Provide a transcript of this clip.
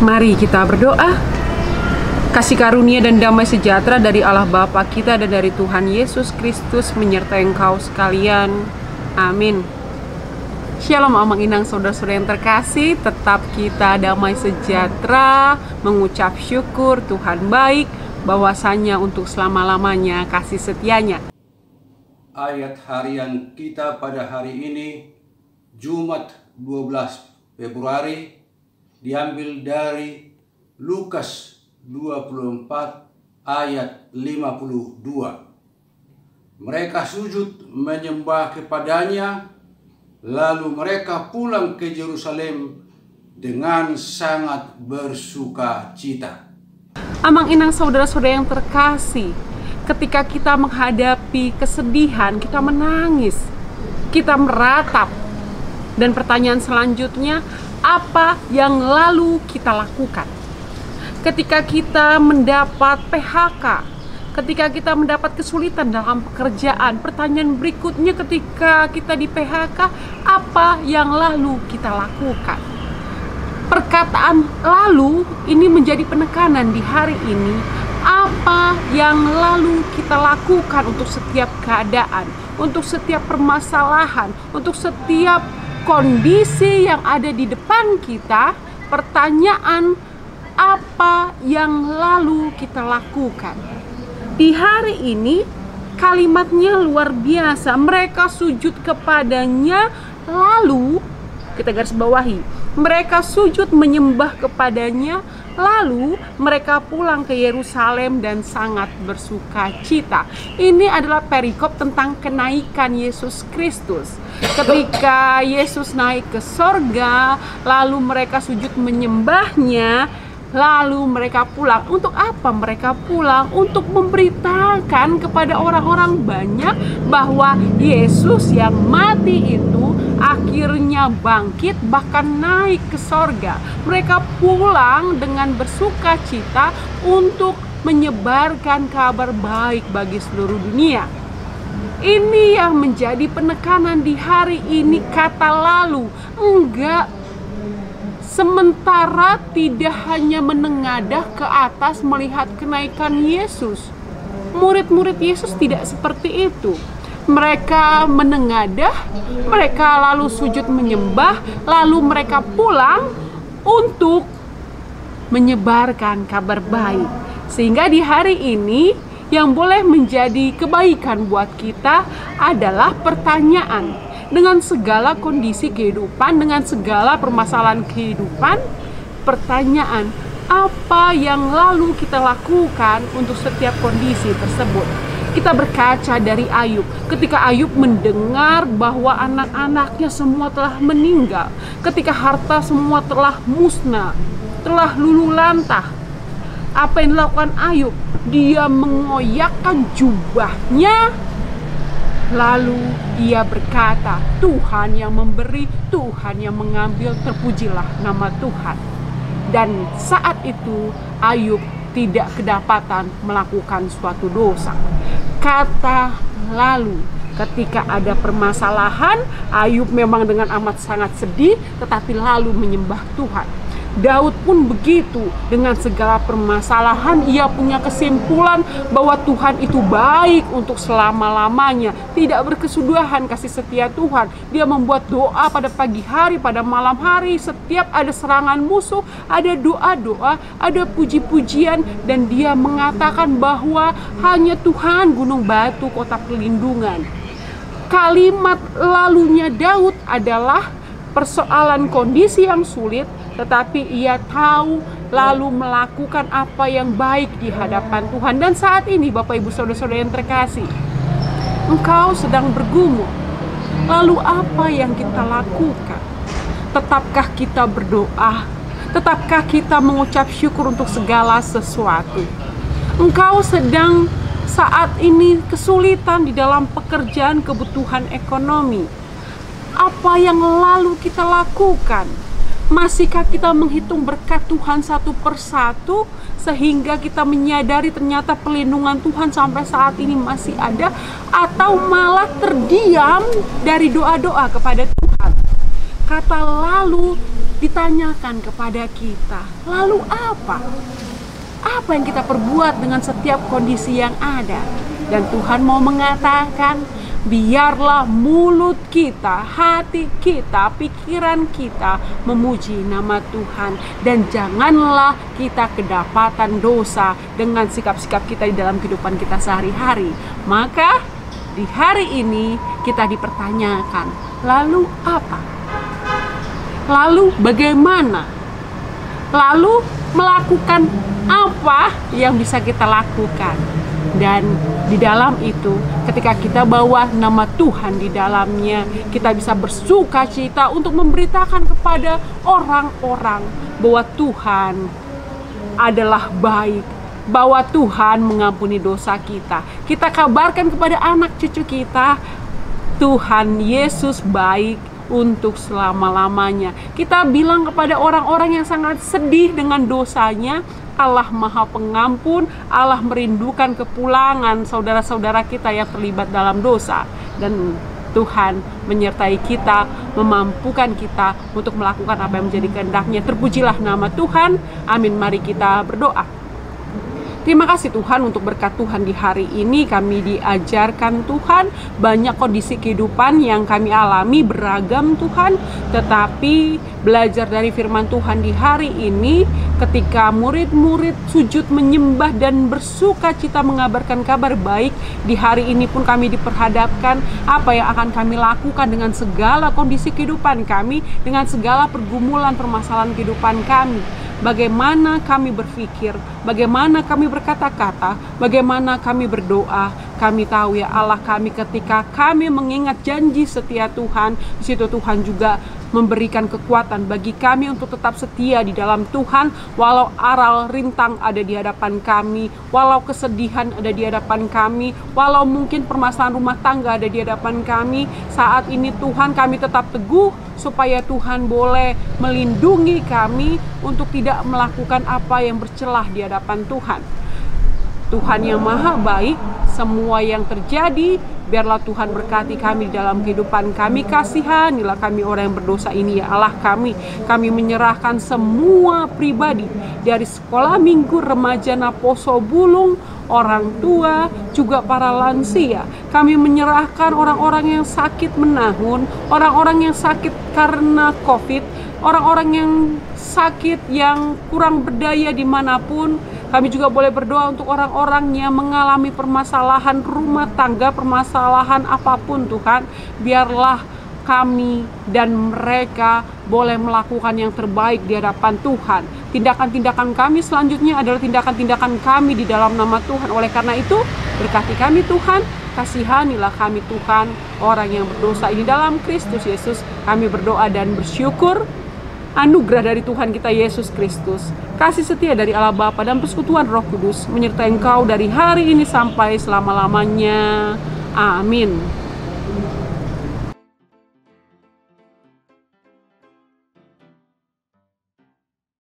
Mari kita berdoa. Kasih karunia dan damai sejahtera dari Allah Bapa kita dan dari Tuhan Yesus Kristus menyertai engkau sekalian. Amin. Shalom Amang Inang, saudara-saudara yang terkasih. Tetap kita damai sejahtera, mengucap syukur Tuhan baik, bahwasanya untuk selama-lamanya kasih setianya. Ayat harian kita pada hari ini, Jumat 12 Februari, diambil dari Lukas 24 ayat 52. Mereka sujud menyembah kepadanya, lalu mereka pulang ke Yerusalem dengan sangat bersuka cita. Amang Inang, saudara-saudara yang terkasih, ketika kita menghadapi kesedihan, kita menangis, kita meratap, dan pertanyaan selanjutnya, apa yang lalu kita lakukan? Ketika kita mendapat PHK, ketika kita mendapat kesulitan dalam pekerjaan, pertanyaan berikutnya ketika kita di PHK, apa yang lalu kita lakukan? Perkataan lalu ini menjadi penekanan di hari ini. Apa yang lalu kita lakukan untuk setiap keadaan, untuk setiap permasalahan, untuk setiap kondisi yang ada di depan kita? Pertanyaan, apa yang lalu kita lakukan? Di hari ini kalimatnya luar biasa. Mereka sujud kepadanya, lalu kita garis bawahi, mereka sujud menyembah kepadanya, lalu mereka pulang ke Yerusalem dan sangat bersuka cita. Ini adalah perikop tentang kenaikan Yesus Kristus. Ketika Yesus naik ke sorga, lalu mereka sujud menyembahnya, lalu mereka pulang. Untuk apa mereka pulang? Untuk memberitakan kepada orang-orang banyak bahwa Yesus yang mati itu akhirnya bangkit, bahkan naik ke sorga. Mereka pulang dengan bersuka cita untuk menyebarkan kabar baik bagi seluruh dunia. Ini yang menjadi penekanan di hari ini, kata lalu. Enggak, sementara tidak hanya menengadah ke atas melihat kenaikan Yesus. Murid-murid Yesus tidak seperti itu. Mereka menengadah, mereka lalu sujud menyembah, lalu mereka pulang untuk menyebarkan kabar baik. Sehingga di hari ini yang boleh menjadi kebaikan buat kita adalah pertanyaan. Dengan segala kondisi kehidupan, dengan segala permasalahan kehidupan, pertanyaan, apa yang lalu kita lakukan untuk setiap kondisi tersebut? Kita berkaca dari Ayub. Ketika Ayub mendengar bahwa anak-anaknya semua telah meninggal, ketika harta semua telah musnah, telah luluh lantah, apa yang dilakukan Ayub? Dia mengoyakkan jubahnya, lalu ia berkata, Tuhan yang memberi, Tuhan yang mengambil, terpujilah nama Tuhan. Dan saat itu Ayub tidak kedapatan melakukan suatu dosa. Kata lalu, ketika ada permasalahan, Ayub memang dengan amat sangat sedih, tetapi lalu menyembah Tuhan. Daud pun begitu, dengan segala permasalahan ia punya kesimpulan bahwa Tuhan itu baik untuk selama-lamanya, tidak berkesudahan kasih setia Tuhan. Dia membuat doa pada pagi hari, pada malam hari, setiap ada serangan musuh, ada doa-doa, ada puji-pujian, dan dia mengatakan bahwa hanya Tuhan gunung batu kota perlindungan. Kalimat lalunya Daud adalah persoalan kondisi yang sulit, tetapi ia tahu lalu melakukan apa yang baik di hadapan Tuhan. Dan saat ini Bapak Ibu Saudara-saudara yang terkasih, engkau sedang bergumul. Lalu apa yang kita lakukan? Tetapkah kita berdoa? Tetapkah kita mengucap syukur untuk segala sesuatu? Engkau sedang saat ini kesulitan di dalam pekerjaan, kebutuhan ekonomi. Apa yang lalu kita lakukan? Masihkah kita menghitung berkat Tuhan satu persatu sehingga kita menyadari ternyata perlindungan Tuhan sampai saat ini masih ada, atau malah terdiam dari doa-doa kepada Tuhan? Kata lalu ditanyakan kepada kita, lalu apa? Apa yang kita perbuat dengan setiap kondisi yang ada? Dan Tuhan mau mengatakan, biarlah mulut kita, hati kita, pikiran kita memuji nama Tuhan. Dan janganlah kita kedapatan dosa dengan sikap-sikap kita di dalam kehidupan kita sehari-hari. Maka di hari ini kita dipertanyakan, lalu apa? Lalu bagaimana? Lalu melakukan apa yang bisa kita lakukan? Dan di dalam itu, ketika kita bawa nama Tuhan di dalamnya, kita bisa bersuka cita untuk memberitakan kepada orang-orang bahwa Tuhan adalah baik, bahwa Tuhan mengampuni dosa kita. Kita kabarkan kepada anak cucu kita, Tuhan Yesus baik untuk selama-lamanya. Kita bilang kepada orang-orang yang sangat sedih dengan dosanya, Allah Maha Pengampun, Allah merindukan kepulangan saudara-saudara kita yang terlibat dalam dosa. Dan Tuhan menyertai kita, memampukan kita untuk melakukan apa yang menjadi kehendak-Nya. Terpujilah nama Tuhan. Amin. Mari kita berdoa. Terima kasih Tuhan untuk berkat Tuhan di hari ini. Kami diajarkan Tuhan, banyak kondisi kehidupan yang kami alami beragam Tuhan. Tetapi belajar dari firman Tuhan di hari ini, ketika murid-murid sujud menyembah dan bersuka cita mengabarkan kabar baik, di hari ini pun kami diperhadapkan apa yang akan kami lakukan dengan segala kondisi kehidupan kami, dengan segala pergumulan permasalahan kehidupan kami. Bagaimana kami berpikir, bagaimana kami berkata-kata, bagaimana kami berdoa. Kami tahu ya Allah kami, ketika kami mengingat janji setia Tuhan, di situ Tuhan juga memberikan kekuatan bagi kami untuk tetap setia di dalam Tuhan. Walau aral rintang ada di hadapan kami, walau kesedihan ada di hadapan kami, walau mungkin permasalahan rumah tangga ada di hadapan kami, saat ini Tuhan kami tetap teguh, supaya Tuhan boleh melindungi kami untuk tidak melakukan apa yang bercelah di hadapan Tuhan. Tuhan yang maha baik, semua yang terjadi, biarlah Tuhan berkati kami dalam kehidupan kami. Kasihanilah kami orang yang berdosa ini ya Allah kami. Kami menyerahkan semua pribadi, dari sekolah minggu, remaja, Naposo Bulung, orang tua, juga para lansia. Kami menyerahkan orang-orang yang sakit menahun, orang-orang yang sakit karena COVID, orang-orang yang sakit yang kurang berdaya dimanapun. Kami juga boleh berdoa untuk orang-orang yang mengalami permasalahan rumah tangga, permasalahan apapun Tuhan. Biarlah kami dan mereka boleh melakukan yang terbaik di hadapan Tuhan. Tindakan-tindakan kami selanjutnya adalah tindakan-tindakan kami di dalam nama Tuhan. Oleh karena itu, berkati kami Tuhan, kasihanilah kami Tuhan, orang yang berdosa ini dalam Kristus Yesus. Kami berdoa dan bersyukur. Anugerah dari Tuhan kita Yesus Kristus, kasih setia dari Allah Bapa dan persekutuan Roh Kudus menyertai engkau dari hari ini sampai selama-lamanya. Amin.